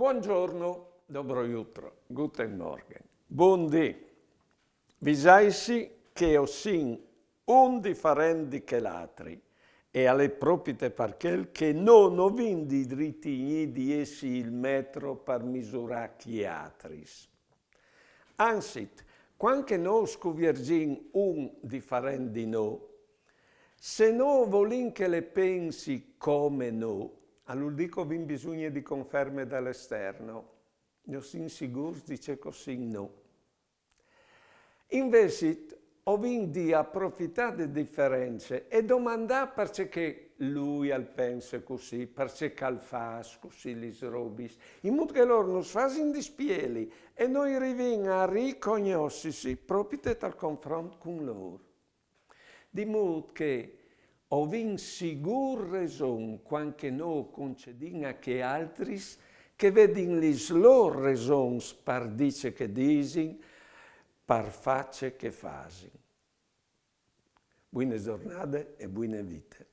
Buongiorno, dobro jutro, guten Morgen. Buondì. Vi saisi che ossin un differendi che l'altri e alle propite parchel che non ho vindi dritti di essi il metro per misurare chi atris. Ansit, quanche no scuviergin un differendi no, se no volin che le pensi come no, all'udico vin bisogna di conferme dall'esterno. Io sin sigur dice così no. Invece ho vin di approfittare delle differenze e domandare perché lui al pensa così, perché al fa così li robis, in modo che loro non facciano dispieli e noi arriviamo a riconoscersi proprio dal confronto con loro. Di modo che ho vin sigur ragion quanche no concedin che altri che vedin lis lor ragions par dice che disin, par face che fasin. Buone giornate e buone vite.